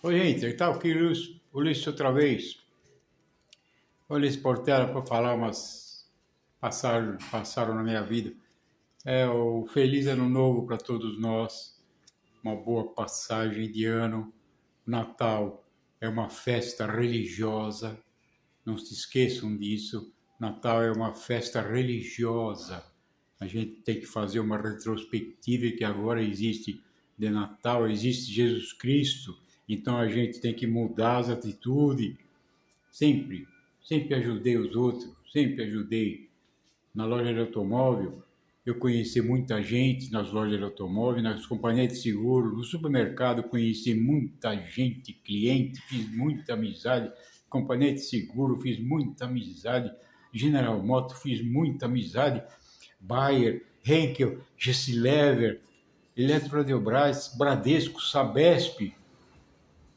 Oi, gente, está aqui Ulisses outra vez. Ulisses Portela para falar umas passaram na minha vida. O feliz ano novo para todos nós, uma boa passagem de ano. Natal é uma festa religiosa, não se esqueçam disso. Natal é uma festa religiosa. A gente tem que fazer uma retrospectiva que agora existe de Natal, existe Jesus Cristo. Então a gente tem que mudar as atitudes. Sempre, sempre ajudei os outros, sempre ajudei. Na loja de automóvel, eu conheci muita gente nas lojas de automóvel, nas companhias de seguro, no supermercado, conheci muita gente, cliente, fiz muita amizade. Companhia de seguro, fiz muita amizade. General Motors, fiz muita amizade. Bayer, Henkel, Gessilever, Eletrodeobras, Bradesco, Sabesp.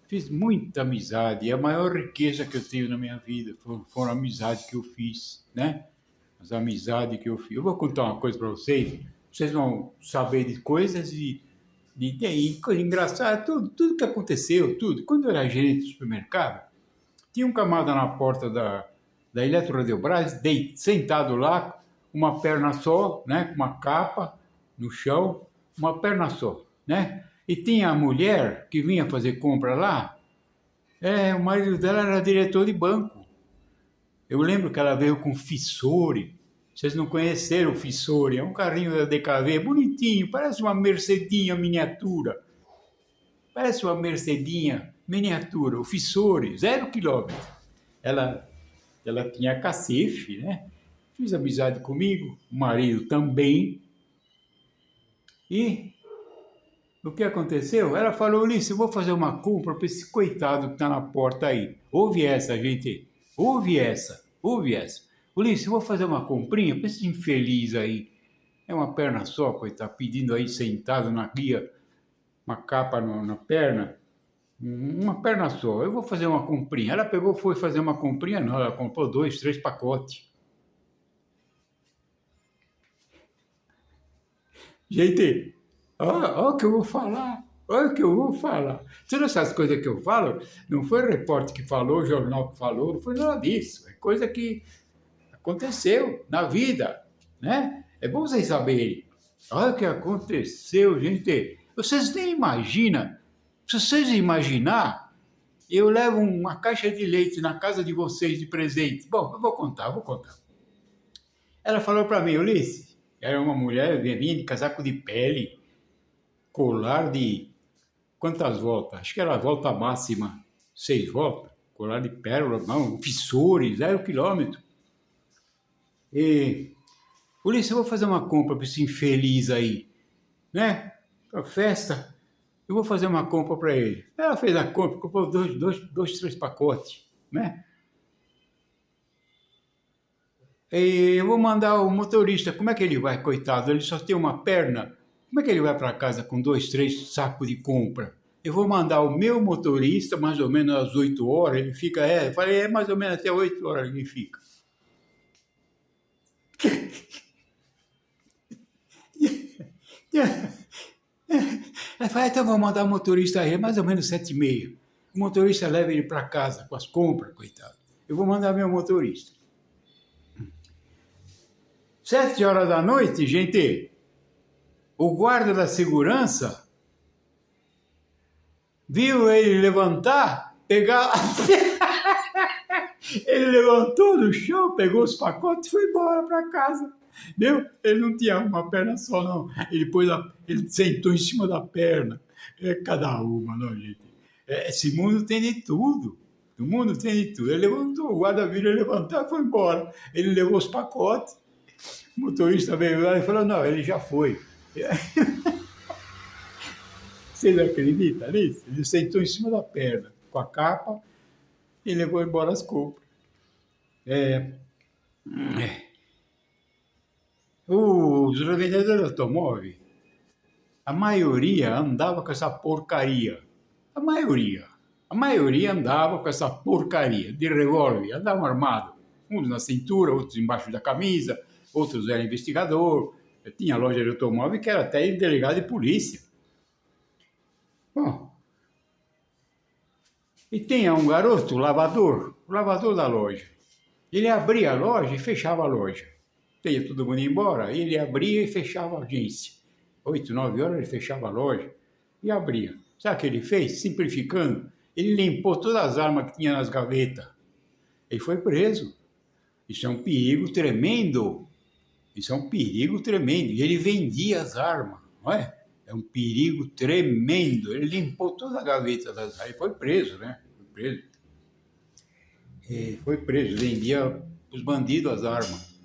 Fiz muita amizade. E a maior riqueza que eu tenho na minha vida foram a amizade que eu fiz, né? As amizades que eu fiz. Eu vou contar uma coisa para vocês vão saber de coisas e coisa engraçada, tudo que aconteceu, tudo. Quando eu era gerente do supermercado, tinha um camarada na porta da Eletrodeobras, sentado lá, uma perna só, né, com uma capa no chão, uma perna só, né? E tinha a mulher que vinha fazer compra lá, o marido dela era diretor de banco. Eu lembro que ela veio com Fissore. Vocês não conheceram o Fissore? É um carrinho da DKV, bonitinho, parece uma Mercedinha miniatura. Parece uma Mercedinha miniatura, o Fissore, 0 km. Ela, ela tinha cacife, né? Fiz amizade comigo, o marido também. E o que aconteceu? Ela falou, Ulisses, eu vou fazer uma compra para esse coitado que está na porta aí. Ouve essa, gente. Ouve essa. Ulisses, eu vou fazer uma comprinha para esse infeliz aí. É uma perna só, coitado, pedindo aí sentado na guia, uma capa na perna. Uma perna só. Eu vou fazer uma comprinha. Ela pegou, foi fazer uma comprinha, não, ela comprou 2, 3 pacotes. Gente, olha o que eu vou falar. Olha o que eu vou falar. Todas essas coisas que eu falo, não foi o repórter que falou, o jornal que falou, não foi nada disso. É coisa que aconteceu na vida, né? É bom vocês saberem. Olha o que aconteceu, gente. Vocês nem imaginam. Se vocês imaginar, eu levo uma caixa de leite na casa de vocês de presente. Bom, eu vou contar. Ela falou para mim, Ulisses, era uma mulher, vinha de casaco de pele, colar de quantas voltas? Acho que era a volta máxima, 6 voltas. Colar de pérola, não, fissores, 0 km. E, Ulisses, eu vou fazer uma compra para esse infeliz aí, né? Para festa, eu vou fazer uma compra para ele. Ela fez a compra, comprou dois, 3 pacotes, né? E eu vou mandar o motorista, como é que ele vai, coitado? Ele só tem uma perna. Como é que ele vai para casa com 2, 3 sacos de compra? Eu vou mandar o meu motorista, mais ou menos às 8 horas, ele fica, eu falei, mais ou menos até 8 horas ele fica. Ela fala, então vou mandar o motorista aí, mais ou menos 7h30. O motorista leva ele para casa com as compras, coitado. Eu vou mandar meu motorista. 7 horas da noite, gente, o guarda da segurança viu ele levantar, pegar. Ele levantou do chão, pegou os pacotes e foi embora para casa. Viu? Ele não tinha uma perna só, não. Ele sentou em cima da perna. É cada uma, não, gente. Esse mundo tem de tudo. O mundo tem de tudo. Ele levantou, o guarda viu ele levantar e foi embora. Ele levou os pacotes. O motorista veio lá e falou, não, ele já foi. Vocês acreditam nisso? Ele sentou em cima da perna, com a capa, e levou embora as compras. Os revendedores de automóvel, a maioria andava com essa porcaria. A maioria andava com essa porcaria de revólver, andavam armados. Uns na cintura, outros embaixo da camisa, outros eram investigador. Tinha loja de automóvel que era até delegado de polícia. Bom, E tinha um garoto, o lavador da loja. Ele abria a loja e fechava a loja. Ia todo mundo embora, ele abria e fechava a agência. 8, 9 horas ele fechava a loja e abria. Sabe o que ele fez? Simplificando, ele limpou todas as armas que tinha nas gavetas. Ele foi preso. Isso é um perigo tremendo. Isso é um perigo tremendo. E ele vendia as armas, não é? É um perigo tremendo. Ele limpou toda a gaveta das armas. Ele foi preso, né? Foi preso. Ele foi preso, vendia os bandidos as armas.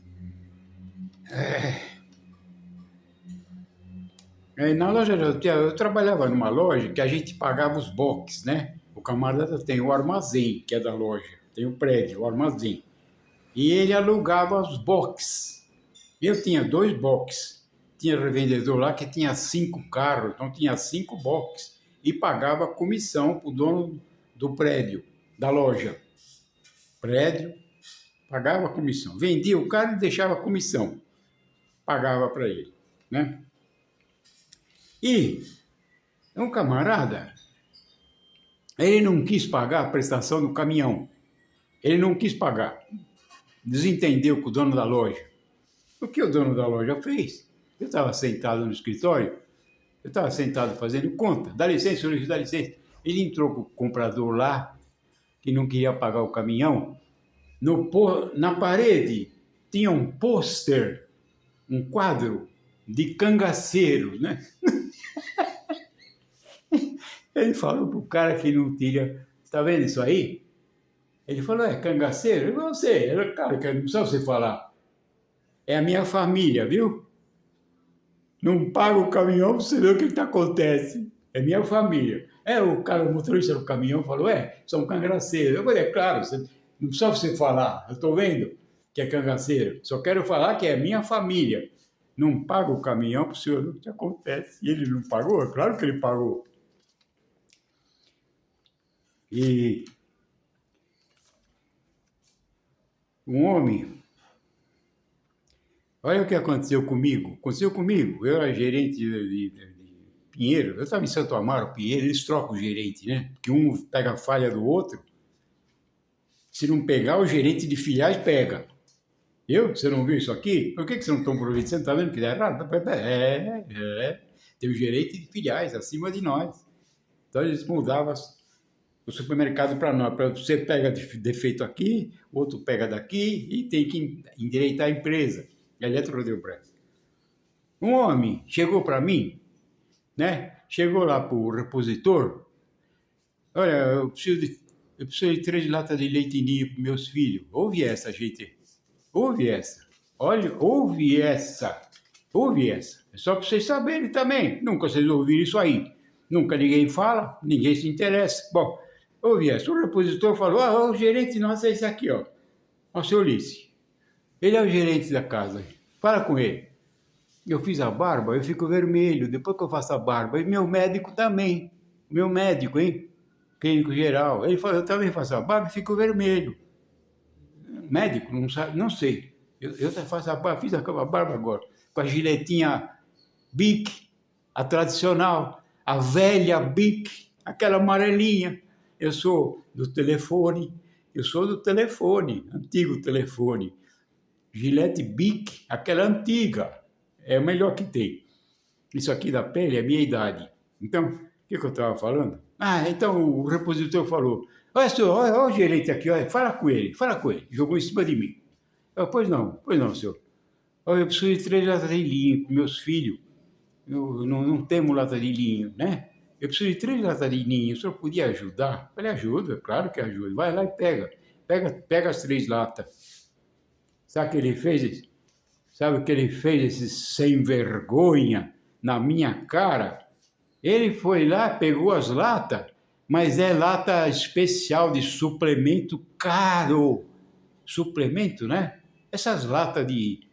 Na loja, eu trabalhava numa loja que a gente pagava os boxes, né? O camarada tem o armazém, que é da loja, tem o prédio, o armazém. E ele alugava os boxes. Eu tinha 2 boxes. Tinha revendedor lá que tinha 5 carros, então tinha 5 boxes. E pagava comissão para o dono do prédio, da loja. Prédio, pagava comissão. Vendia o carro e deixava comissão. Pagava para ele, né? E um camarada, ele não quis pagar a prestação do caminhão. Ele não quis pagar. Desentendeu com o dono da loja. O que o dono da loja fez? Eu estava sentado no escritório, eu estava sentado fazendo conta. Dá licença, Luiz, dá licença. Ele entrou com o comprador lá, que não queria pagar o caminhão. Na parede tinha um pôster, um quadro de cangaceiros, né? Ele falou pro cara que não tira, tá vendo isso aí? Ele falou, é cangaceiro? Eu não sei, cara, não precisa você falar. É a minha família, viu? Não paga o caminhão para você ver o que acontece. É minha família. O cara, o motorista do caminhão falou, são cangaceiros. Eu falei, claro, não precisa você falar, eu estou vendo que é cangaceiro. Só quero falar que é minha família. Não paga o caminhão para você ver o que acontece. E ele não pagou? É claro que ele pagou. E um homem, olha o que aconteceu comigo. Aconteceu comigo. Eu era gerente de Pinheiro. Eu estava em Santo Amaro, Pinheiro. Eles trocam o gerente, né? Porque um pega a falha do outro. Se não pegar, o gerente de filiais pega. Você não viu isso aqui? Por que você não estão aproveitando? Você não está vendo que dá errado? Tem o gerente de filiais acima de nós. Então eles mudavam o supermercado para nós. Você pega defeito aqui, o outro pega daqui e tem que endireitar a empresa. Eletrodeobras. Um homem chegou para mim, né? Chegou lá para o repositor. Olha, eu preciso de 3 latas de leite ninho para meus filhos. Ouve essa, gente. Ouve essa. Olha, ouve essa. Ouve essa. É só para vocês saberem também. Nunca vocês ouviram isso aí. Nunca ninguém fala, ninguém se interessa. Bom, ouve essa. O repositor falou, o gerente nosso é esse aqui, ó. O seu Ulisses. Ele é o gerente da casa. Fala com ele. Eu fiz a barba, eu fico vermelho. Depois que eu faço a barba, e meu médico também. Meu médico, hein? Clínico geral. Ele falou, eu também faço a barba e fico vermelho. Médico, não sabe, não sei. Eu faço a barba, fiz a barba agora. Com a giletinha Bic, a tradicional, a velha Bic, aquela amarelinha. Eu sou do telefone, antigo telefone. Gilete Bic, aquela antiga, é o melhor que tem. Isso aqui da pele é a minha idade. Então, o que eu estava falando? Então o repositor falou, olha, senhor, olha o gerente aqui, olha, fala com ele. Jogou em cima de mim. Pois não, senhor. Eu preciso de 3 latas de linho para meus filhos. Não temos lata de linho, né? Eu preciso de 3 latas de linho. O senhor podia ajudar? Eu falei, ajuda, claro que ajuda. Vai lá e pega. Pega as 3 latas. Sabe o que ele fez? Sabe o que ele fez, esse sem vergonha, na minha cara? Ele foi lá, pegou as latas, mas é lata especial de suplemento caro. Suplemento, né? Essas latas de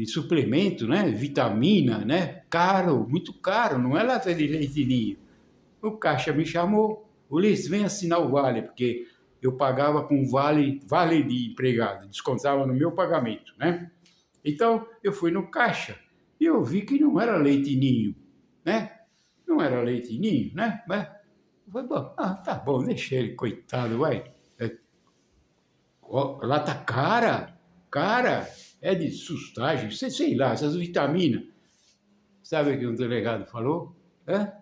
suplemento, né? Vitamina, né? Caro, muito caro, não é lata de leite ninho. O caixa me chamou, Ulisses, vem assinar o vale, porque eu pagava com vale de empregado, descontava no meu pagamento, né? Então, eu fui no caixa e eu vi que não era leite ninho, né? Não era leite ninho, né? Eu falei, bom, tá bom, deixa ele, coitado, vai. Lá tá cara, é de sustagem, sei lá, essas vitaminas. Sabe o que o delegado falou? Hã?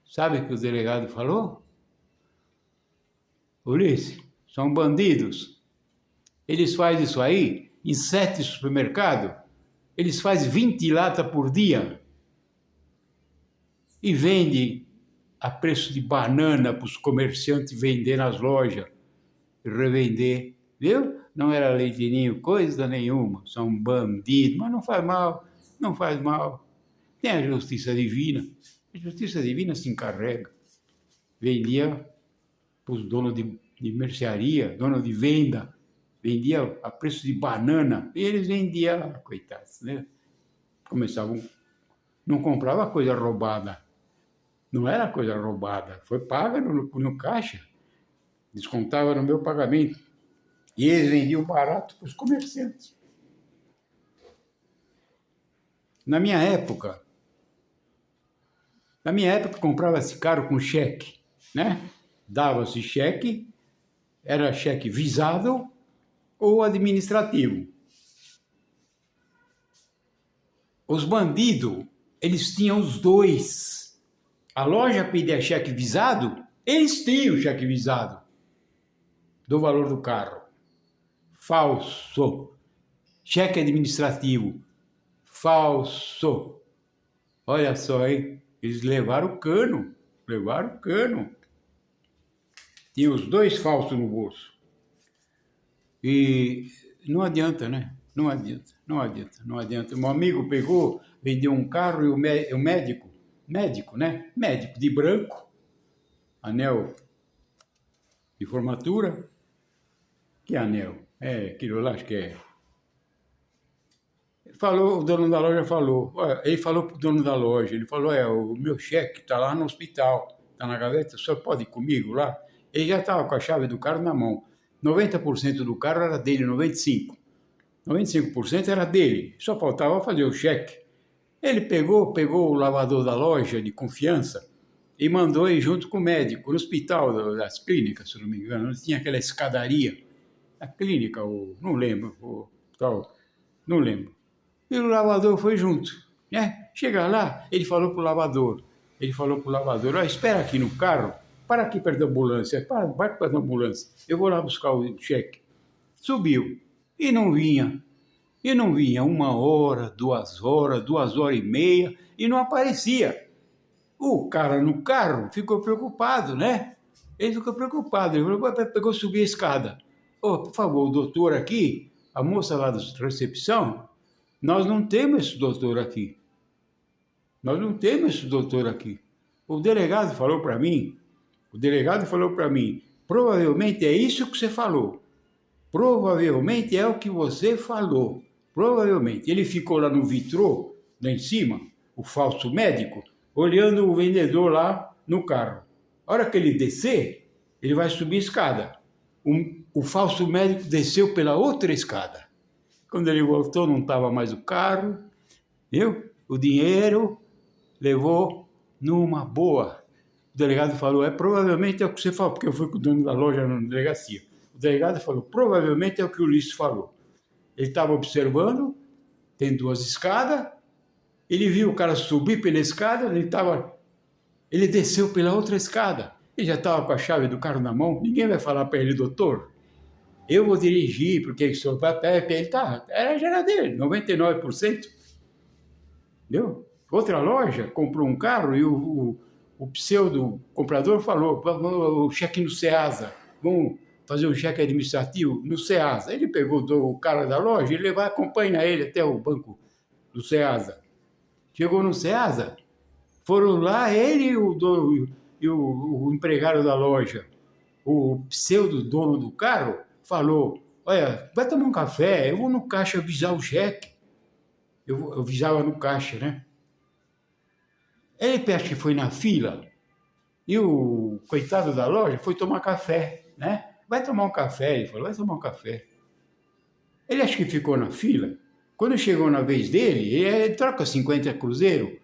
Sabe o que o delegado falou? Ulisses, são bandidos. Eles fazem isso aí em 7 supermercados. Eles fazem 20 latas por dia e vendem a preço de banana para os comerciantes vender nas lojas e revender. Viu? Não era leitinho, coisa nenhuma. São bandidos, mas não faz mal, não faz mal. Tem a justiça divina. A justiça divina se encarrega. Vendia para os donos de mercearia, dono de venda, vendia a preço de banana, e eles vendiam, coitados, né? Começavam, não comprava coisa roubada, não era coisa roubada, foi paga no caixa, descontava no meu pagamento, e eles vendiam barato para os comerciantes. Na minha época comprava-se caro com cheque, né? Dava-se cheque, era cheque visado ou administrativo. Os bandidos, eles tinham os dois. A loja pedia cheque visado, eles tinham cheque visado do valor do carro. Falso. Cheque administrativo. Falso. Olha só, hein? Eles levaram o cano. Tinha os dois falsos no bolso. E não adianta, né? Não adianta. Meu amigo pegou, vendeu um carro e o médico, né? Médico de branco, anel de formatura. Que anel? Aquilo lá, acho que é. O dono da loja falou, ele falou pro dono da loja, ele falou, o meu cheque está lá no hospital, está na gaveta, o senhor pode ir comigo lá? Ele já estava com a chave do carro na mão. 90% do carro era dele, 95%. 95% era dele, só faltava fazer o cheque. Ele pegou o lavador da loja de confiança e mandou ir junto com o médico no hospital das clínicas, se não me engano, tinha aquela escadaria. A clínica, não lembro, não lembro. E o lavador foi junto, né? Chega lá, ele falou pro lavador, espera aqui no carro, para aqui perto da ambulância, vai perto da ambulância, eu vou lá buscar o cheque. Subiu, e não vinha, 1 hora, 2 horas e meia, e não aparecia. O cara no carro ficou preocupado, né? Ele ficou preocupado, pegou subir a escada. Por favor, o doutor aqui, a moça lá da recepção, nós não temos esse doutor aqui. O delegado falou para mim, provavelmente é isso que você falou. Provavelmente é o que você falou. Provavelmente. Ele ficou lá no vitrô, lá em cima, o falso médico, olhando o vendedor lá no carro. A hora que ele descer, ele vai subir a escada. O falso médico desceu pela outra escada. Quando ele voltou, não estava mais o carro, viu? O dinheiro levou numa boa. O delegado falou, provavelmente é o que você falou, porque eu fui com o dono da loja na delegacia. O delegado falou, provavelmente é o que o Ulisses falou. Ele estava observando, tem 2 escadas, ele viu o cara subir pela escada, ele desceu pela outra escada. Ele já estava com a chave do carro na mão, ninguém vai falar para ele, doutor, eu vou dirigir, porque o senhor vai ele era a gera dele, 99%. Entendeu? Outra loja comprou um carro e o pseudo comprador falou, o cheque no Ceasa, vamos fazer um cheque administrativo no Ceasa. Ele pegou o cara da loja, ele vai acompanhar ele até o banco do Ceasa. Chegou no Ceasa, foram lá ele e o empregado da loja. O pseudo dono do carro falou, olha, vai tomar um café, eu vou no caixa avisar o cheque. Eu avisava no caixa, né? Ele acho que foi na fila e o coitado da loja foi tomar café, né? Vai tomar um café, ele falou, vai tomar um café. Ele acho que ficou na fila. Quando chegou na vez dele, ele troca 50 cruzeiro,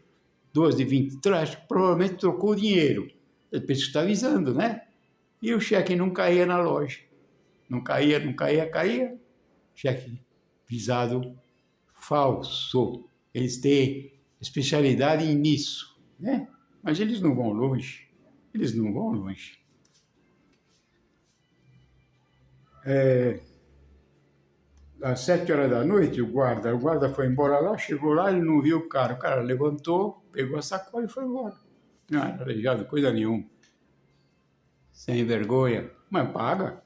2 de 20, provavelmente trocou o dinheiro. Ele pensa que está avisando, né? E o cheque não caía na loja. Não caía, não caía, caía. Cheque visado falso. Eles têm especialidade nisso, né? Mas eles não vão longe. Eles não vão longe. Às 7 horas da noite, o guarda foi embora lá, chegou lá, ele não viu o cara levantou, pegou a sacola e foi embora. Não era aleijado, coisa nenhuma. Sem vergonha. Mas paga.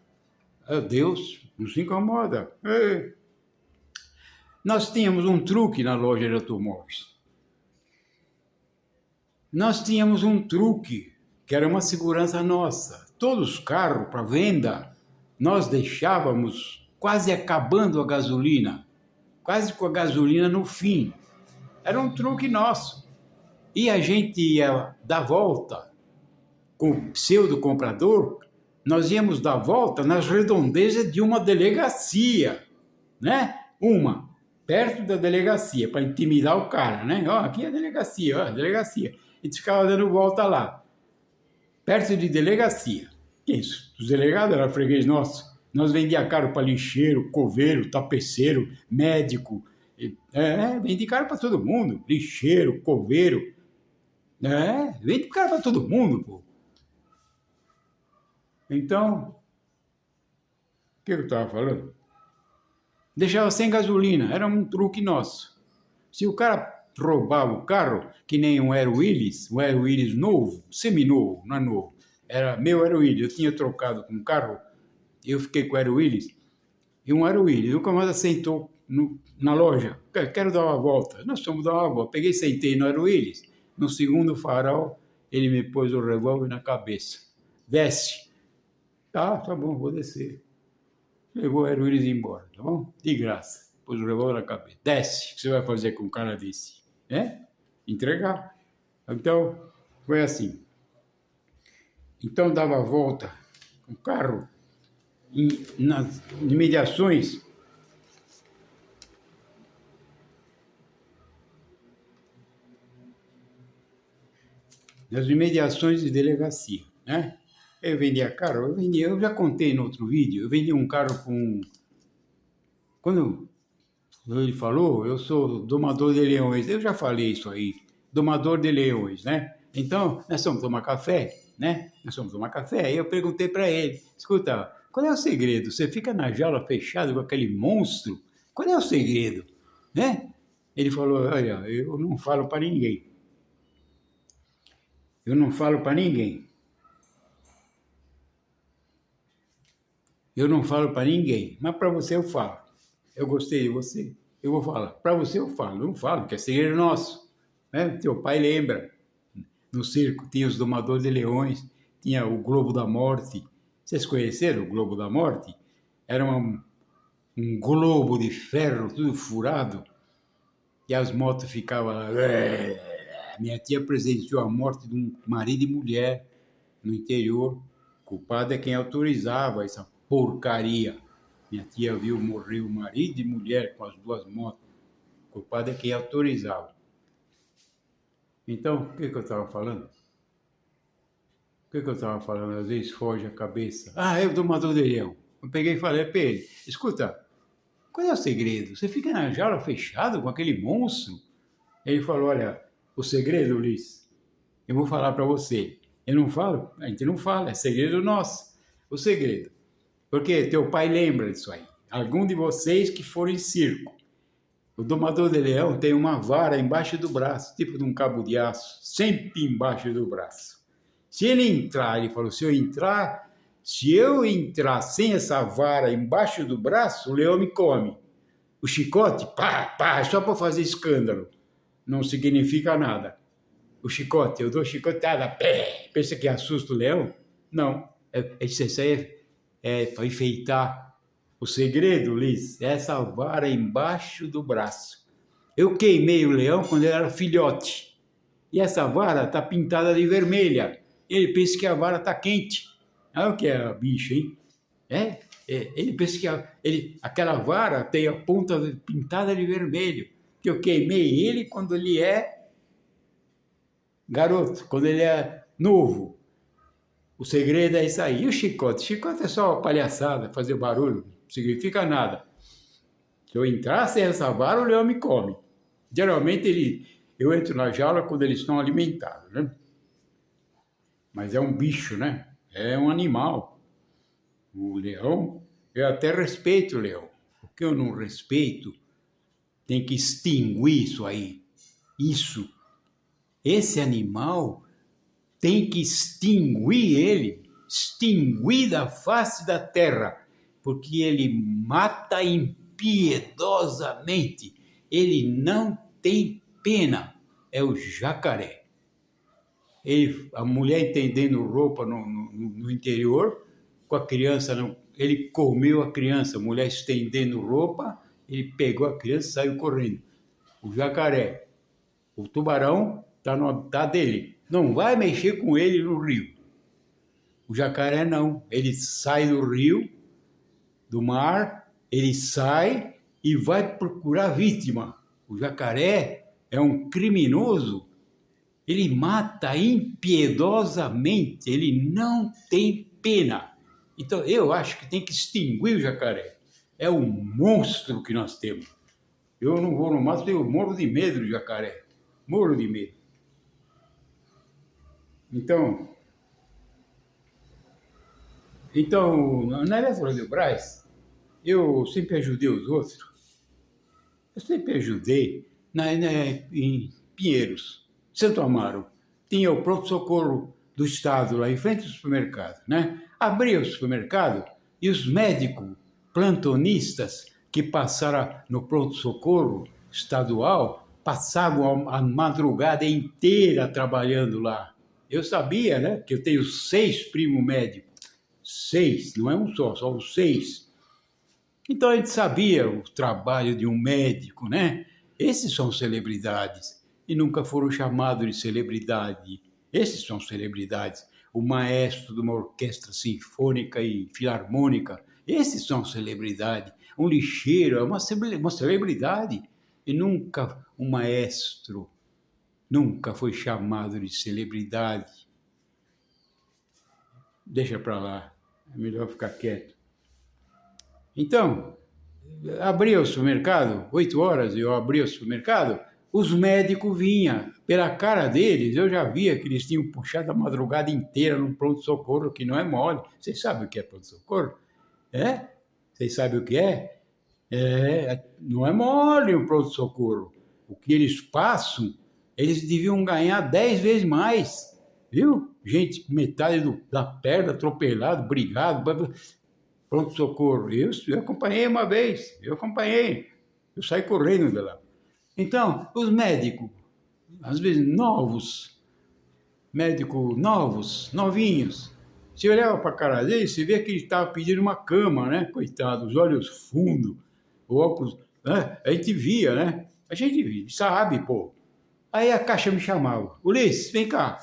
Deus, não se incomoda. Nós tínhamos um truque na loja de automóveis. Nós tínhamos um truque, que era uma segurança nossa. Todos os carros para venda, nós deixávamos quase acabando a gasolina, quase com a gasolina no fim. Era um truque nosso. E a gente ia dar volta com o pseudo-comprador, nós íamos dar volta nas redondezas de uma delegacia, né? Perto da delegacia, para intimidar o cara, né? Ó, aqui é a delegacia, ó, a delegacia. A gente ficava dando volta lá, perto de delegacia. Isso, os delegados eram freguês nossos. Nós vendia caro para lixeiro, coveiro, tapeceiro, médico. Vende caro para todo mundo. Lixeiro, coveiro. Vende caro para todo mundo, pô. Então, o que eu estava falando? Deixava sem gasolina, era um truque nosso. Se o cara roubava o carro, que nem um Aero Willis novo, seminovo, não é novo, meu Aero Willis, eu tinha trocado com um carro, eu fiquei com o Aero Willis, e um Aero Willis, o camarada sentou na loja, quero dar uma volta, nós fomos dar uma volta, peguei, sentei no Aero Willis, no segundo farol, ele me pôs o revólver na cabeça, desce, tá bom, vou descer. Levou o Aero Willis embora, tá bom? De graça. Pôs o revólver na cabeça. Desce. O que você vai fazer com um cara desse? Entregar. Então, foi assim. Então, dava a volta com o carro nas imediações de delegacia, né? Eu vendia carro, eu já contei no outro vídeo, eu vendi um carro com... Quando ele falou, eu sou domador de leões, eu já falei isso aí, domador de leões, né? Então, nós fomos tomar café, né? Aí eu perguntei para ele, escuta, qual é o segredo? Você fica na jaula fechada com aquele monstro? Qual é o segredo? Né? Ele falou, olha, eu não falo para ninguém. Eu não falo para ninguém. Eu não falo para ninguém, mas para você eu falo. Eu gostei de você, eu vou falar. Para você eu falo, não falo, porque é segredo nosso. Né? Teu pai lembra. No circo tinha os domadores de leões, tinha o Globo da Morte. Vocês conheceram o Globo da Morte? Era um globo de ferro, tudo furado, e as motos ficavam lá. Minha tia presenciou a morte de um marido e mulher no interior. Culpado é quem autorizava essa porcaria. Minha tia viu morrer o marido e mulher com as duas motos. Culpado é quem autorizava. Então, o que eu estava falando? Às vezes foge a cabeça. É o domador de leão. Eu peguei e falei para ele, escuta, qual é o segredo? Você fica na jaula fechado com aquele monstro? Ele falou, olha, o segredo, Ulisses, eu vou falar para você. Eu não falo? A gente não fala, é segredo nosso. O segredo. Porque teu pai lembra disso aí. Algum de vocês que foram em circo. O domador de leão tem uma vara embaixo do braço, tipo de um cabo de aço, sempre embaixo do braço. Se ele entrar, ele falou, se eu entrar sem essa vara embaixo do braço, o leão me come. O chicote, é só para fazer escândalo. Não significa nada. O chicote, eu dou chicotada, pensa que assusta o leão? Não, isso aí é para enfeitar. O segredo, Liz, é essa vara embaixo do braço. Eu queimei o leão quando ele era filhote. E essa vara está pintada de vermelha. Ele pensa que a vara está quente. Olha o que é bicho, hein? Ele pensa que aquela vara tem a ponta pintada de vermelho. Que eu queimei ele quando ele é garoto, quando ele é novo. O segredo é isso aí. E o chicote? Chicote é só palhaçada, fazer barulho, não significa nada. Se eu entrar sem essa vara, o leão me come. Geralmente eu entro na jaula quando eles estão alimentados, né? Mas é um bicho, né? É um animal. O leão, eu até respeito o leão. O que eu não respeito, tem que extinguir isso aí. Isso. Esse animal tem que extinguir da face da terra, porque ele mata impiedosamente, ele não tem pena, é o jacaré. A mulher estendendo roupa no interior, com a criança, ele comeu a criança, a mulher estendendo roupa, ele pegou a criança e saiu correndo. O jacaré, o tubarão tá dele, não vai mexer com ele no rio. O jacaré não, ele sai do rio, do mar, ele sai e vai procurar a vítima. O jacaré é um criminoso, ele mata impiedosamente, ele não tem pena. Então eu acho que tem que extinguir o jacaré. É um monstro que nós temos. Eu não vou no máximo, eu morro de medo do jacaré. Morro de medo. Então na Elétrica de Brás, eu sempre ajudei os outros. Eu sempre ajudei em Pinheiros, Santo Amaro. Tinha o pronto-socorro do Estado lá em frente ao supermercado, né? Abria o supermercado e os médicos plantonistas que passaram no pronto-socorro estadual passavam a madrugada inteira trabalhando lá. Eu sabia, né? Que eu tenho 6 primos médicos. 6, não é um só os 6. Então a gente sabia o trabalho de um médico, né? Esses são celebridades e nunca foram chamados de celebridade. Esses são celebridades. O maestro de uma orquestra sinfônica e filarmônica, esses são celebridade. Um lixeiro é uma celebridade. E nunca um maestro nunca foi chamado de celebridade. Deixa para lá, é melhor ficar quieto. Então, abria o supermercado, 8 horas eu abria o supermercado, os médicos vinham. Pela cara deles, eu já via que eles tinham puxado a madrugada inteira num pronto-socorro, que não é mole. Vocês sabem o que é pronto-socorro? É? Vocês sabem o que é? Não é mole um pronto-socorro. O que eles passam, eles deviam ganhar 10 vezes mais. Viu? Gente com metade da perna atropelado, brigado. Pronto-socorro. Eu acompanhei uma vez, eu saí correndo de lá. Então, os médicos, às vezes médicos novos, novinhos, você olhava para a cara dele, você via que ele estava pedindo uma cama, né? Coitado, os olhos fundos, o óculos, né? A gente via, né? A gente via, sabe, pô. Aí a caixa me chamava, Ulisses, vem cá.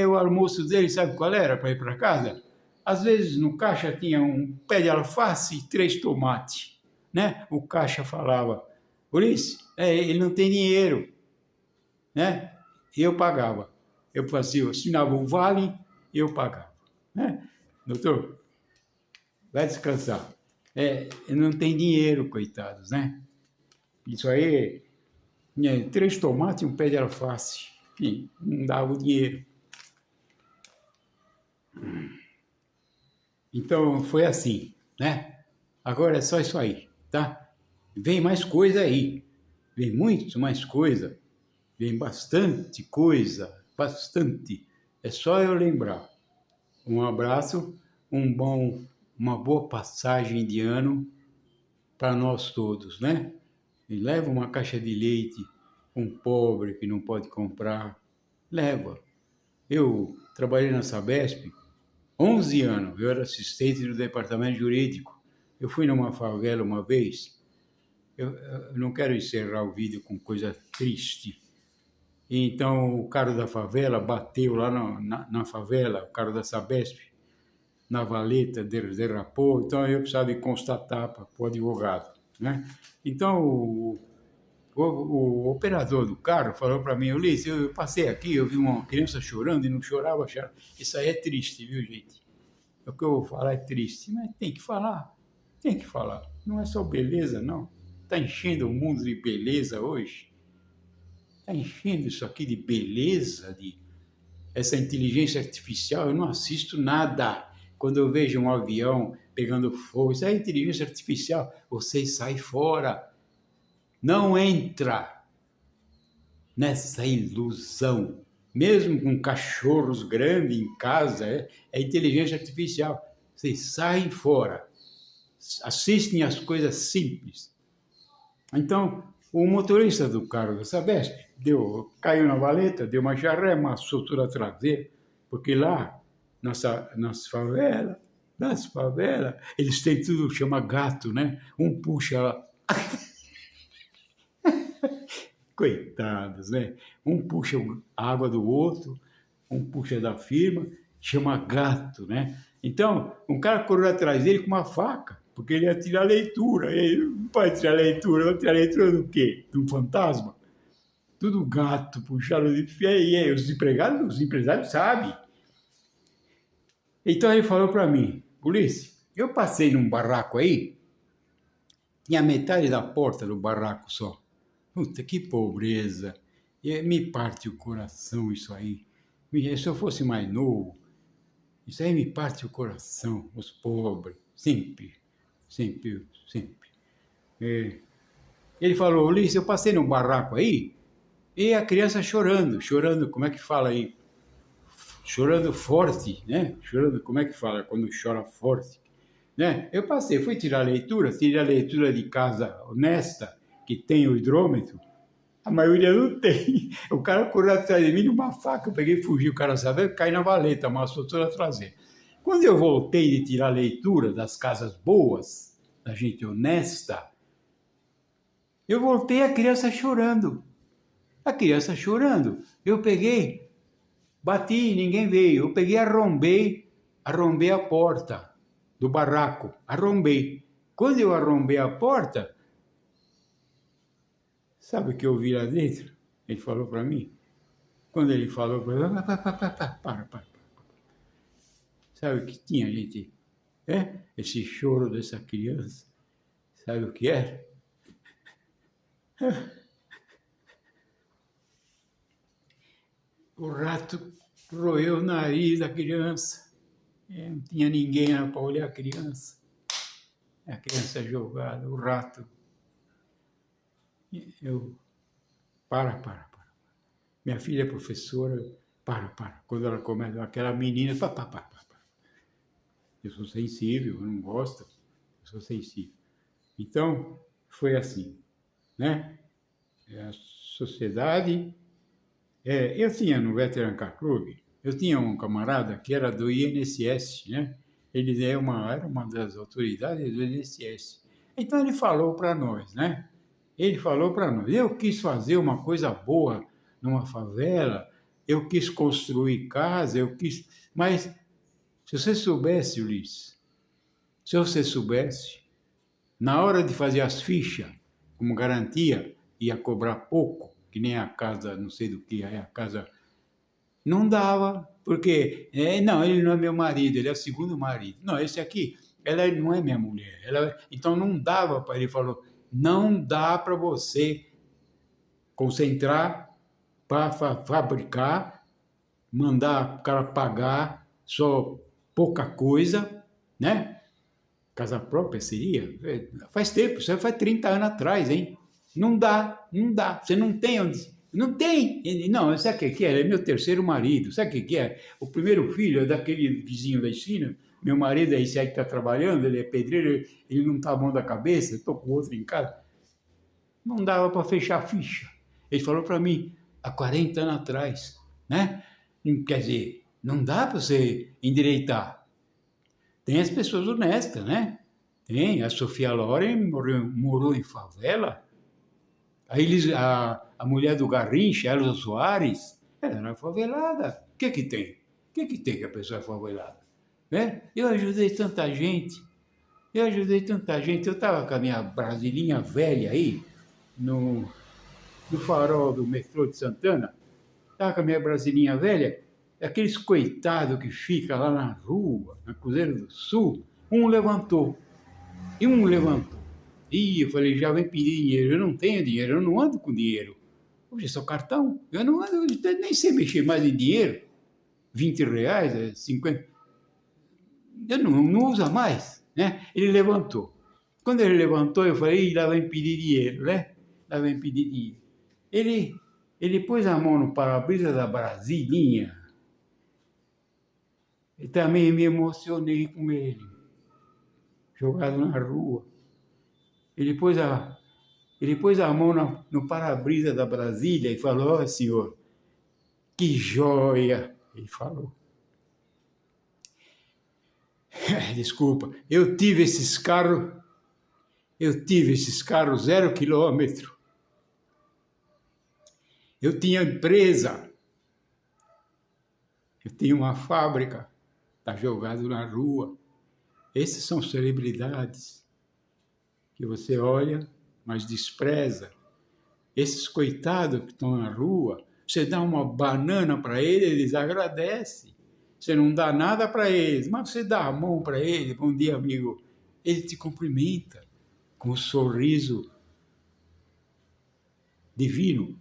O almoço dele, sabe qual era para ir para casa? Às vezes no caixa tinha um pé de alface e 3 tomates, né? O caixa falava, Ulisses, ele não tem dinheiro, né? E eu pagava. Eu assinava o vale e eu pagava, né? Doutor, vai descansar. Não tem dinheiro, coitados, né? Isso aí, 3 tomates e um pé de alface. Enfim, não dava o dinheiro. Então foi assim, né? Agora é só isso aí, tá? Vem mais coisa aí, vem muito mais coisa, vem bastante coisa, bastante. É só eu lembrar. Um abraço, uma boa passagem de ano para nós todos, né? E leva uma caixa de leite, um pobre que não pode comprar, leva. Eu trabalhei na Sabesp 11 anos, eu era assistente do departamento jurídico. Eu fui numa favela uma vez, eu não quero encerrar o vídeo com coisa triste. Então o cara da favela bateu lá na favela, o cara da Sabesp, na valeta, derrapou, então eu precisava de constatar para o advogado, né? Então o operador do carro falou para mim, Ulisses, eu passei aqui, eu vi uma criança chorando e não chorava, chorava. Isso aí é triste, viu, gente? O que eu vou falar é triste, mas tem que falar. Tem que falar. Não é só beleza, não. Está enchendo o mundo de beleza hoje. Está enchendo isso aqui de beleza, de essa inteligência artificial. Eu não assisto nada. Quando eu vejo um avião pegando fogo, isso é inteligência artificial. Você sai fora. Não entra nessa ilusão. Mesmo com cachorros grandes em casa, é inteligência artificial. Vocês saem fora. Assistem as coisas simples. Então, o motorista do carro da Sabesp caiu na valeta, deu uma jarré, uma sutura traseira, porque lá, nas favelas, eles têm tudo, chama gato, né? Um puxa lá. Coitados, né? Um puxa a água do outro, um puxa da firma, chama gato, né? Então, um cara correu atrás dele com uma faca, porque ele ia tirar a leitura. Ele não pode tirar a leitura, vai tirar a leitura do quê? De um fantasma? Tudo gato, puxaram de fé, e os empresários sabem. Então ele falou para mim, Ulisses, eu passei num barraco aí, tinha metade da porta do barraco só. Puta, que pobreza. Me parte o coração isso aí. Se eu fosse mais novo, isso aí me parte o coração, os pobres, sempre, sempre, sempre. Ele falou, Ulisses, eu passei num barraco aí, e a criança chorando, como é que fala aí? Chorando forte, né? Chorando, como é que fala quando chora forte? Né? Eu passei, fui tirar a leitura, tirei a leitura de casa honesta, que tem o hidrômetro, a maioria não tem. O cara correu atrás de mim numa faca, eu peguei e fugi, o cara sabe, cai na valeta, amassou toda a traseira. Quando eu voltei de tirar a leitura das casas boas, da gente honesta, eu voltei a criança chorando. A criança chorando. Eu peguei, bati, ninguém veio. Eu peguei, arrombei a porta do barraco. Arrombei. Quando eu arrombei a porta, sabe o que eu vi lá dentro? Ele falou para mim. Quando ele falou para mim, para. Sabe o que tinha, gente? Esse choro dessa criança. Sabe o que era? O rato roeu o nariz da criança. Não tinha ninguém lá para olhar a criança. A criança jogada, o rato. Eu, para. Minha filha é professora, para. Quando ela começa, aquela menina, para. Eu sou sensível, eu não gosto, eu sou sensível. Então, foi assim, né? A sociedade... eu tinha no Veteran Car Club, eu tinha um camarada que era do INSS, né? Ele era uma das autoridades do INSS. Então ele falou para nós, né? Eu quis fazer uma coisa boa numa favela, eu quis construir casa, mas se você soubesse, Ulisses, na hora de fazer as fichas, como garantia, ia cobrar pouco, que nem a casa, não sei do que, a casa... Não dava, porque, não, ele não é meu marido, ele é o segundo marido. Não, esse aqui, ela não é minha mulher. Então não dava para ele, falou, não dá para você concentrar para fabricar, mandar o cara pagar só pouca coisa, né? Casa própria seria? Faz tempo, isso faz 30 anos atrás, hein? Não dá. Você não tem onde... Não tem. Não, sabe o que é? Ele é meu terceiro marido. Sabe o que é? O primeiro filho é daquele vizinho da esquina. Meu marido é esse aí que está trabalhando, ele é pedreiro, ele não está bom da cabeça, estou com outro em casa. Não dava para fechar a ficha. Ele falou para mim, há 40 anos atrás, né? Quer dizer, não dá para você endireitar. Tem as pessoas honestas, né? Tem. A Sofia Loren morou em favela. A mulher do Garrincha, Elza Soares, ela era favelada. O que tem? O que tem que a pessoa é favelada? Né? Eu ajudei tanta gente. Eu estava com a minha brasilinha velha aí, no farol do metrô de Santana, estava com a minha brasilinha velha, aqueles coitados que fica lá na rua, na Cruzeiro do Sul, um levantou. E um levantou. E eu falei, já vem pedir dinheiro. Eu não tenho dinheiro, eu não ando com dinheiro. Hoje é só cartão. Eu não ando, eu nem sei mexer mais em dinheiro. R$ 20, 50. Eu não uso mais, né? Ele levantou. Quando ele levantou, eu falei, lá vem pedir dinheiro, né? Lá vem pedir dinheiro. Ele pôs a mão no para-brisa da Brasilinha. E também me emocionei com ele. Jogado na rua. Ele pôs a mão no para-brisa da Brasília e falou, ó, senhor, que joia, ele falou. Desculpa, eu tive esses carros 0 quilômetro. Eu tinha empresa, eu tinha uma fábrica, está jogado na rua. Esses são celebridades que você olha, mas despreza. Esses coitados que estão na rua, você dá uma banana para eles agradecem. Você não dá nada para eles, mas você dá a mão para eles, bom dia, amigo. Ele te cumprimenta com um sorriso divino.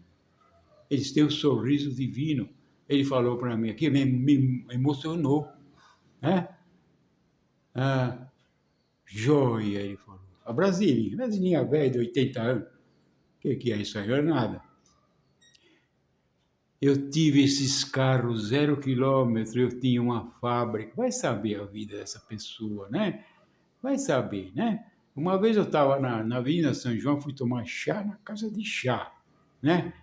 Eles têm um sorriso divino. Ele falou para mim aqui, me emocionou. Né? Ah, joia, ele falou. A Brasilinha velha de 80 anos. O que é isso aí? Não é nada. Eu tive esses carros 0 quilômetro, eu tinha uma fábrica. Vai saber a vida dessa pessoa, né? Vai saber, né? Uma vez eu estava na Avenida São João, fui tomar chá na casa de chá, né?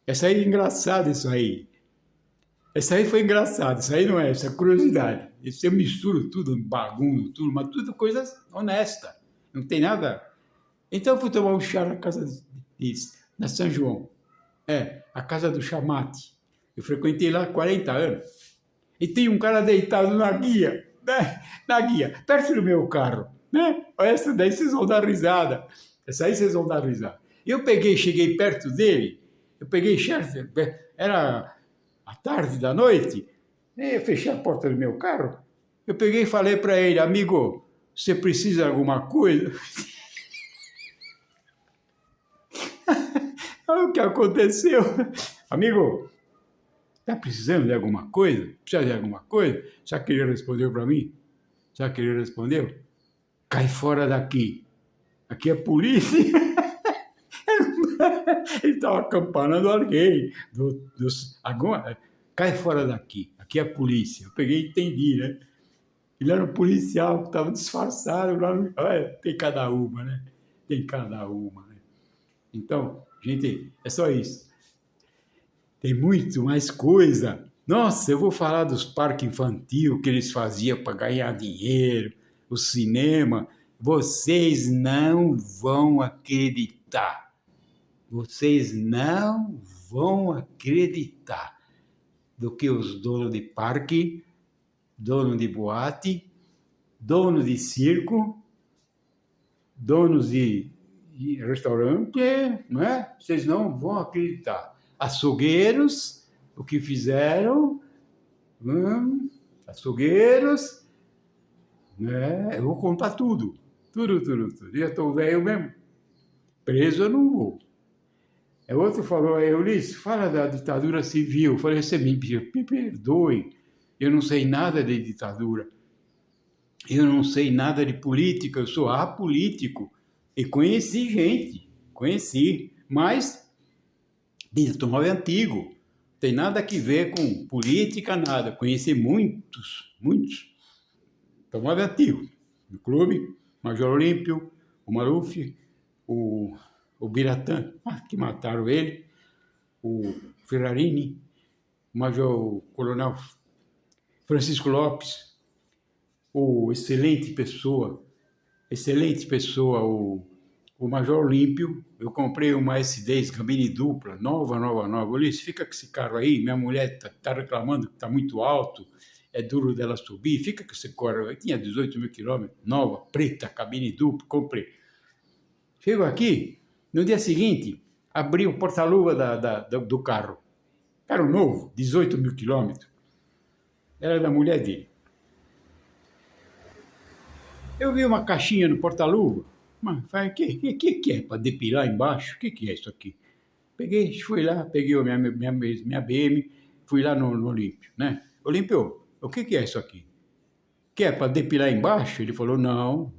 Essa aí é engraçada, isso aí. Essa aí foi engraçada, isso aí não é, essa é curiosidade. Isso eu misturo tudo, bagunço, tudo, mas tudo coisa honesta. Não tem nada. Então eu fui tomar um chá na casa na São João. A casa do chamate. Eu frequentei lá há 40 anos. E tem um cara deitado na guia, né? Na guia, perto do meu carro, né? Essa daí vocês vão dar risada. Essa aí vocês vão dar risada. Eu cheguei perto dele, era à tarde da noite, eu fechei a porta do meu carro, eu peguei e falei para ele, amigo, você precisa de alguma coisa? Olha o que aconteceu. Amigo, está precisando de alguma coisa? Precisa de alguma coisa? Sabe que ele respondeu para mim? Sabe que ele respondeu? Cai fora daqui. Aqui é polícia. Ele estava acampanando alguém. Cai fora daqui. Aqui é polícia. Eu peguei e entendi, né? Ele era um policial que estava disfarçado. Tem cada uma, né? Tem cada uma. Né? Então, gente, é só isso. Tem muito mais coisa. Nossa, eu vou falar dos parques infantil que eles faziam para ganhar dinheiro, o cinema. Vocês não vão acreditar. Vocês não vão acreditar do que os donos de parque, donos de boate, donos de circo, donos de restaurante, não é? Vocês não vão acreditar. Açougueiros, o que fizeram, açougueiros, né? Eu vou contar tudo. Tudo. Já estou velho mesmo. Preso eu não vou. Outro falou, Ulisses, fala da ditadura civil. Eu falei, você me perdoe, eu não sei nada de ditadura. Eu não sei nada de política, eu sou apolítico. E conheci gente, mas de automóvel antigo. Tem nada que ver com política, nada. Conheci muitos. Automóvel antigo. No clube, Major Olímpio, o Maluf, o Biratã, que mataram ele, o Ferrarini, o Major Coronel Francisco Lopes, o excelente pessoa, o Major Olímpio. Eu comprei uma S10 cabine dupla, nova. Ulisses, fica com esse carro aí, minha mulher tá reclamando que está muito alto, é duro dela subir, fica com esse carro. Eu tinha 18 mil quilômetros, nova, preta, cabine dupla, comprei. Chego aqui, no dia seguinte, Abri o porta-luva do carro. Carro novo, 18 mil quilômetros. Era da mulher dele. Eu vi uma caixinha no porta-luva. Mas falei, o que é? Para depilar embaixo? O que é isso aqui? Peguei, fui lá, peguei a minha BM, fui lá no Olímpio, né? Olímpio, o que é isso aqui? Que é para depilar embaixo? Ele falou, não.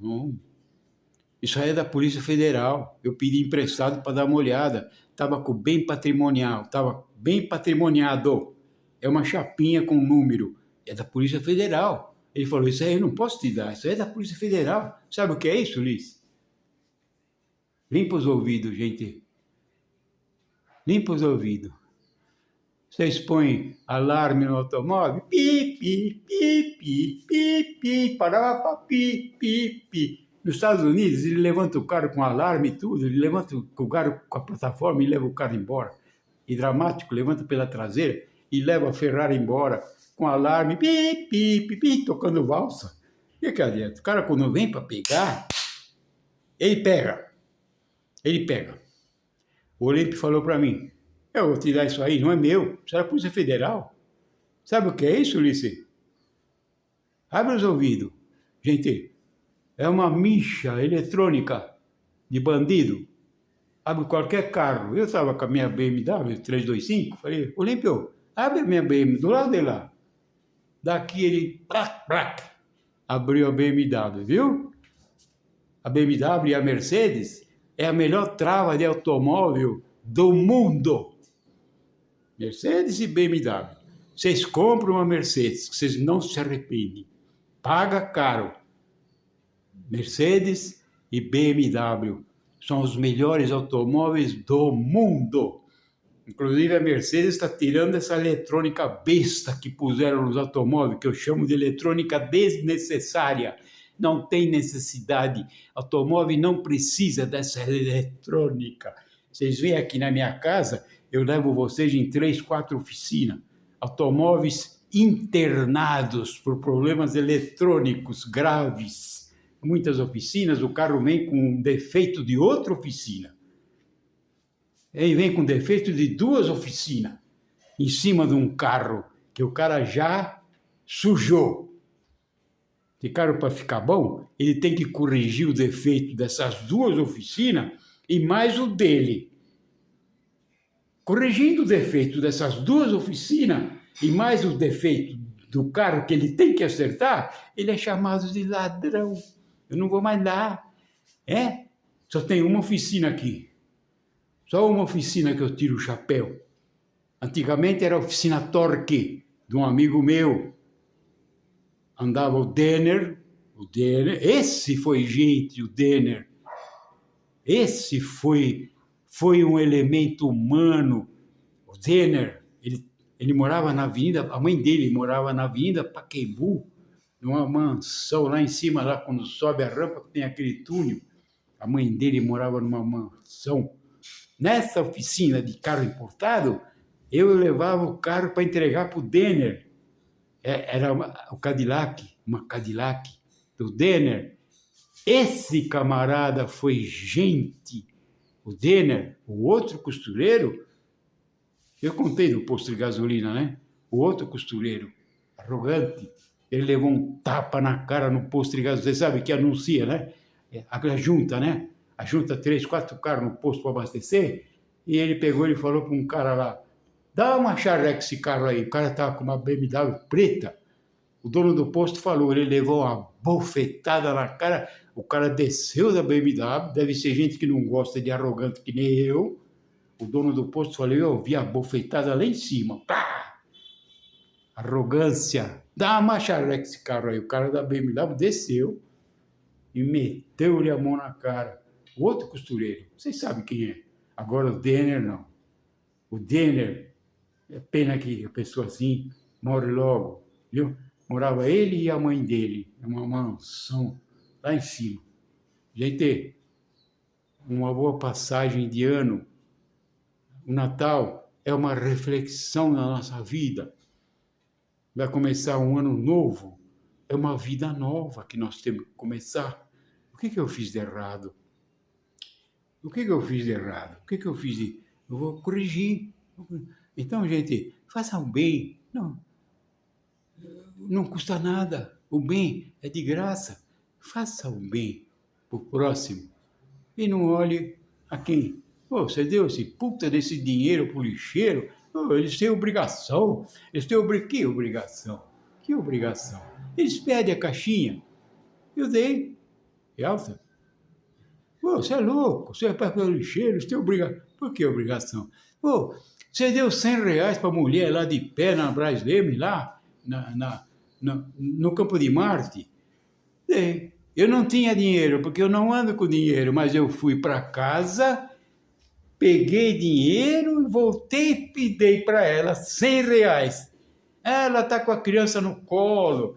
Isso aí é da Polícia Federal. Eu pedi emprestado para dar uma olhada. Estava com bem patrimonial, estava bem patrimoniado. É uma chapinha com número. É da Polícia Federal. Ele falou, isso aí eu não posso te dar, isso aí é da Polícia Federal. Sabe o que é isso, Liz? Limpa os ouvidos, gente. Limpa os ouvidos. Vocês põem alarme no automóvel, pi, pi, pi, pi, pi, pi, parapa, pi, pi, pi. Nos Estados Unidos, ele levanta o carro com alarme e tudo, ele levanta o carro com a plataforma e leva o carro embora. E dramático, levanta pela traseira e leva a Ferrari embora com alarme, pi, pi, pi, pi, tocando valsa. E que adianta? O cara, quando vem para pegar, ele pega. Ele pega. O Olímpio falou para mim, eu vou te dar isso aí, não é meu, isso é da Polícia Federal. Sabe o que é isso, Ulisses? Abre os ouvidos. Gente, é uma micha eletrônica de bandido. Abre qualquer carro. Eu estava com a minha BMW 325, falei, Olímpio, abre a minha BMW, do lado de lá. Daqui ele, plac, plac, abriu a BMW, viu? A BMW e a Mercedes é a melhor trava de automóvel do mundo. Mercedes e BMW. Vocês compram uma Mercedes, vocês não se arrependem. Paga caro. Mercedes e BMW são os melhores automóveis do mundo. Inclusive a Mercedes está tirando essa eletrônica besta que puseram nos automóveis, que eu chamo de eletrônica desnecessária. Não tem necessidade. Automóvel não precisa dessa eletrônica. Vocês vêm aqui na minha casa, eu levo vocês em 3, 4 oficinas. Automóveis internados por problemas eletrônicos graves. Muitas oficinas, o carro vem com um defeito de outra oficina. Ele vem com defeito de 2 oficinas em cima de um carro que o cara já sujou. Esse carro, para ficar bom, ele tem que corrigir o defeito dessas 2 oficinas e mais o dele. Corrigindo o defeito dessas 2 oficinas e mais o defeito do carro que ele tem que acertar, ele é chamado de ladrão. Eu não vou mais lá. Só tem uma oficina aqui. Só uma oficina que eu tiro o chapéu. Antigamente era a oficina Torque, de um amigo meu. Andava o Denner. Esse foi gente, o Denner. Esse foi um elemento humano. O Denner, ele morava na avenida, a mãe dele morava na Avenida Pacaembu, numa mansão lá em cima, lá quando sobe a rampa, tem aquele túnel. A mãe dele morava numa mansão. Nessa oficina de carro importado, eu levava o carro para entregar para o Denner. Era o Cadillac, uma Cadillac do Denner. Esse camarada foi gente. O Denner, o outro costureiro, eu contei no posto de gasolina, né? O outro costureiro, arrogante, ele levou um tapa na cara no posto de gasolina. Você sabe que anuncia, né? A junta, né? A junta 3, 4 carros no posto para abastecer, e ele pegou e falou para um cara lá, dá uma charreca esse carro aí. O cara estava com uma BMW preta. O dono do posto falou, ele levou uma bofetada na cara, o cara desceu da BMW, deve ser gente que não gosta de arrogante que nem eu. O dono do posto falou, eu vi a bofetada lá em cima. Pá! Arrogância. Dá uma charreca esse carro aí. O cara da BMW desceu e meteu-lhe a mão na cara. O outro costureiro, vocês sabem quem é. Agora o Denner não. O Denner, é pena que a pessoa assim morre logo, viu? Morava ele e a mãe dele, numa mansão lá em cima. Gente, uma boa passagem de ano. O Natal é uma reflexão na nossa vida. Vai começar um ano novo. É uma vida nova que nós temos que começar. O que eu fiz de errado? O que eu fiz de errado? O que eu fiz de eu vou corrigir. Então, gente, faça o bem. Não custa nada. O bem é de graça. Faça o bem para o próximo. E não olhe a quem. Oh, você deu esse puta desse dinheiro pro lixeiro? Oh, eles têm obrigação. Que obrigação? Que obrigação? Eles pedem a caixinha. Eu dei. E alta. Oh, você é louco. Você é para o lixeiro. Eles têm obrigação. Por que obrigação? Oh, você deu R$ 100 para a mulher lá de pé na Brás Leme, lá no Campo de Marte? Dei. Eu não tinha dinheiro, porque eu não ando com dinheiro, mas eu fui para casa, peguei dinheiro, voltei e dei para ela R$ 100. Ela está com a criança no colo,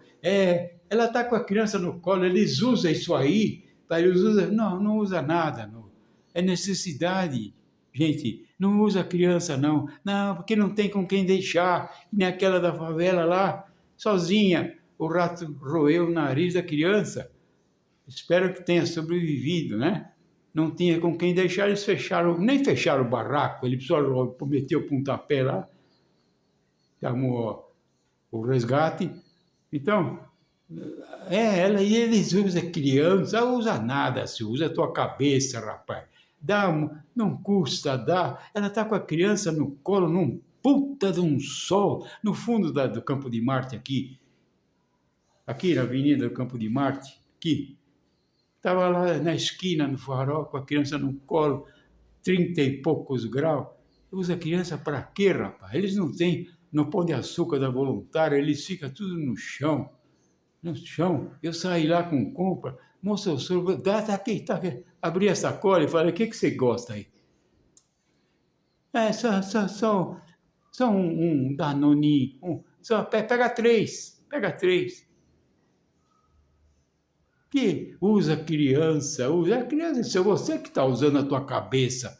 ela está com a criança no colo, eles usam isso aí, eles usam, não usa nada, não. É necessidade, gente, não usa criança não, porque não tem com quem deixar, nem aquela da favela lá, sozinha, o rato roeu o nariz da criança. Espero que tenha sobrevivido, né? Não tinha com quem deixar, eles nem fecharam o barraco, ele só meteu o pontapé lá, chamou o resgate. Então, eles usam criança, usa nada, se usa a tua cabeça, rapaz. Não custa, dá. Ela está com a criança no colo, num puta de um sol, no fundo do Campo de Marte aqui na Avenida do Campo de Marte, aqui. Estava lá na esquina, no farol, com a criança no colo, 30 e poucos graus. Usa a criança para quê, rapaz? Eles não têm, não pão de açúcar da voluntária, eles ficam tudo no chão. No chão. Eu saí lá com compra, moça, o senhor, tá aqui. Abri a sacola e falei, o que você gosta aí? Só um Danone, pega três. Que usa criança, se é você que está usando a tua cabeça,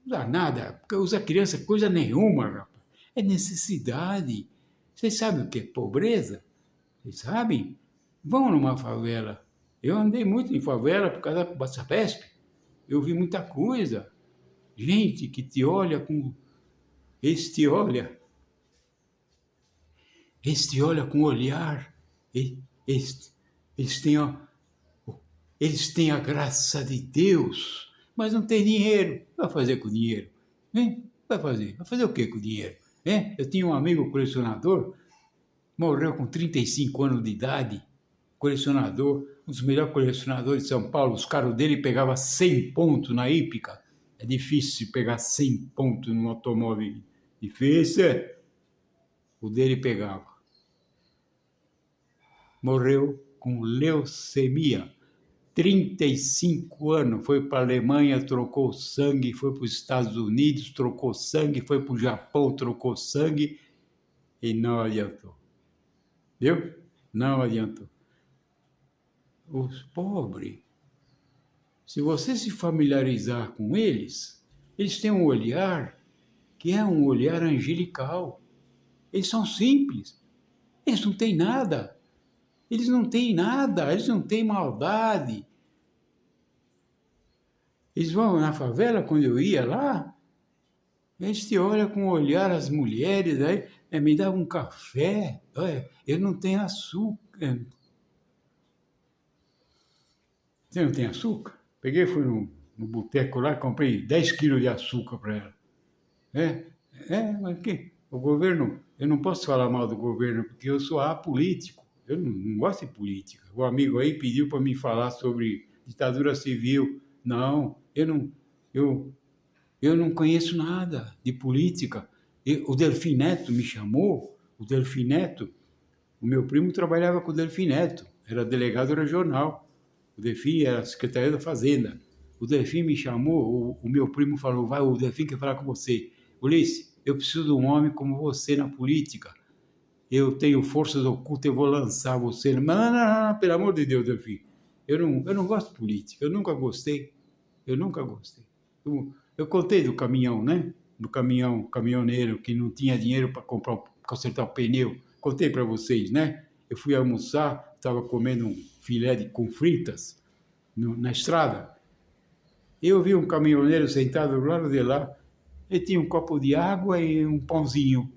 não usa nada, porque usa criança coisa nenhuma, rapaz. É necessidade. Vocês sabem o que é pobreza? Vocês sabem? Vão numa favela. Eu andei muito em favela por causa da Sabesp. Eu vi muita coisa. Gente que te olha com... Este olha com olhar. Eles têm a graça de Deus, mas não tem dinheiro. Vai fazer com dinheiro? Hein? Vai fazer o que com dinheiro? Eu tinha um amigo colecionador, morreu com 35 anos de idade, colecionador, um dos melhores colecionadores de São Paulo. Os carros dele pegavam 100 pontos na hípica. É difícil pegar 100 pontos num automóvel. Difícil, é? O dele pegava. Morreu com leucemia. 35 anos, foi para a Alemanha, trocou sangue, foi para os Estados Unidos, trocou sangue, foi para o Japão, trocou sangue e não adiantou. Viu? Não adiantou. Os pobres, se você se familiarizar com eles têm um olhar que é um olhar angelical. Eles são simples. Eles não têm nada. Eles não têm maldade. Eles vão na favela, quando eu ia lá, eles te olham com o olhar, as mulheres, aí, me dá um café, eu não tenho açúcar. Você não tem açúcar? Peguei, fui no boteco lá, comprei 10 quilos de açúcar para ela. Mas que? O governo, eu não posso falar mal do governo, porque eu sou apolítico. Eu não gosto de política. O amigo aí pediu para me falar sobre ditadura civil. Não, eu não conheço nada de política. O Delfim Neto me chamou, o meu primo trabalhava com o Delfim Neto, era delegado regional. O Delfim era secretário da Fazenda. O Delfim me chamou, o meu primo falou, vai, o Delfim quer falar com você. Ulisses, eu preciso de um homem como você na política. Eu tenho forças ocultas, eu vou lançar você. Não, pelo amor de Deus, Delfim. Eu não gosto de política, eu nunca gostei. Eu contei do caminhão, né? Do caminhoneiro que não tinha dinheiro para consertar o pneu. Contei para vocês, né? Eu fui almoçar, estava comendo um filé com fritas na estrada. Eu vi um caminhoneiro sentado do lado de lá. Ele tinha um copo de água e um pãozinho.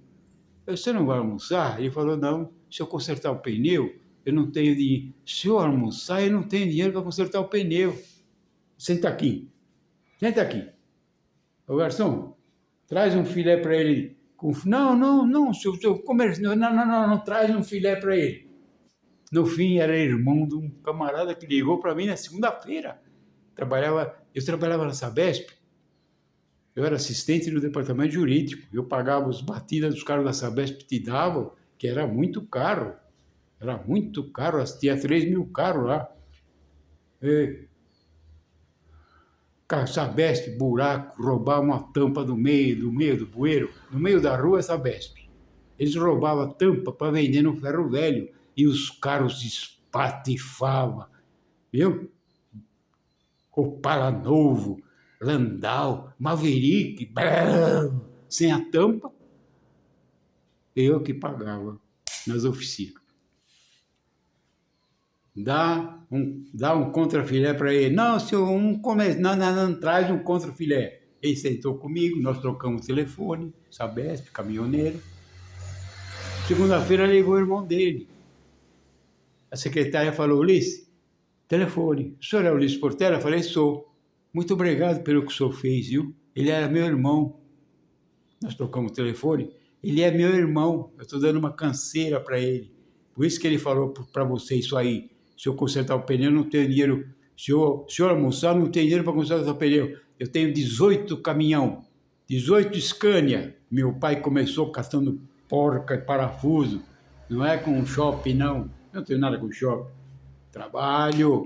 Você não vai almoçar? Ele falou, não, se eu consertar o pneu, eu não tenho dinheiro. Se eu almoçar, eu não tenho dinheiro para consertar o pneu. Senta aqui, senta aqui. Ô garçom, traz um filé para ele. Não, não, não, seu comércio, não, não, não, não, traz um filé para ele. No fim, era irmão de um camarada que ligou para mim na segunda-feira. Eu trabalhava na Sabesp, eu era assistente no departamento jurídico, eu pagava os batidas dos caras da Sabesp que te davam, que era muito caro. Era muito caro, tinha 3.000 carros lá. E, Sabesp, buraco, roubar uma tampa do meio do bueiro, no meio da rua é Sabesp. Eles roubavam a tampa para vender no ferro velho e os carros espatifavam, viu? Opala novo, Landau, Maverick, sem a tampa, eu que pagava nas oficinas. Dá um contrafilé para ele. Não, senhor, não, não, não, traz um contrafilé. Ele sentou comigo, nós trocamos o telefone, Sabesp, caminhoneiro. Segunda-feira ligou o irmão dele. A secretária falou, Ulisses, telefone. O senhor é Ulisses Portela? Eu falei, sou. Muito obrigado pelo que o senhor fez, viu? Ele era meu irmão. Nós trocamos o telefone. Ele é meu irmão. Eu estou dando uma canseira para ele. Por isso que ele falou para você isso aí. Se eu consertar o pneu, não tenho dinheiro. Se eu almoçar, não tenho dinheiro para consertar o pneu. Eu tenho 18 caminhão, 18 Scania. Meu pai começou catando porca e parafuso. Não é com shopping, não. Eu não tenho nada com shopping. Trabalho.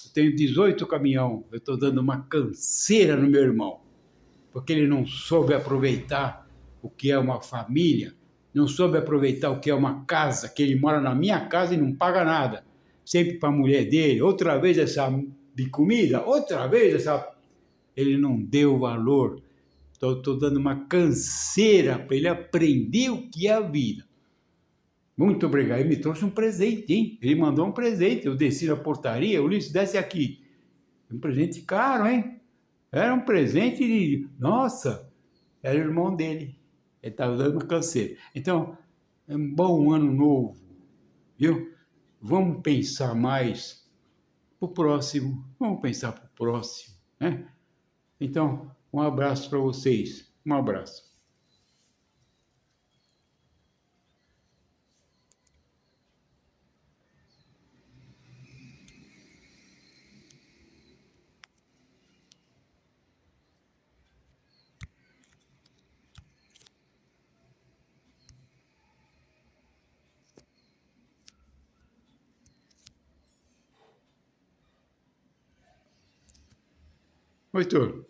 Eu tenho 18 caminhão. Eu estou dando uma canseira no meu irmão. Porque ele não soube aproveitar o que é uma família, não soube aproveitar o que é uma casa, que ele mora na minha casa e não paga nada. Sempre para a mulher dele, outra vez essa de comida, outra vez essa... Ele não deu valor. Estou dando uma canseira para ele aprender o que é a vida. Muito obrigado. Ele me trouxe um presente, hein? Ele mandou um presente. Eu desci na portaria, Ulisses, desce aqui. Um presente caro, hein? Era um presente de... Nossa, era o irmão dele. Ele estava dando câncer. Então, é um bom ano novo, viu? Vamos pensar mais para o próximo. Vamos pensar para o próximo, né? Então, um abraço para vocês. Um abraço. Oi, Heitor.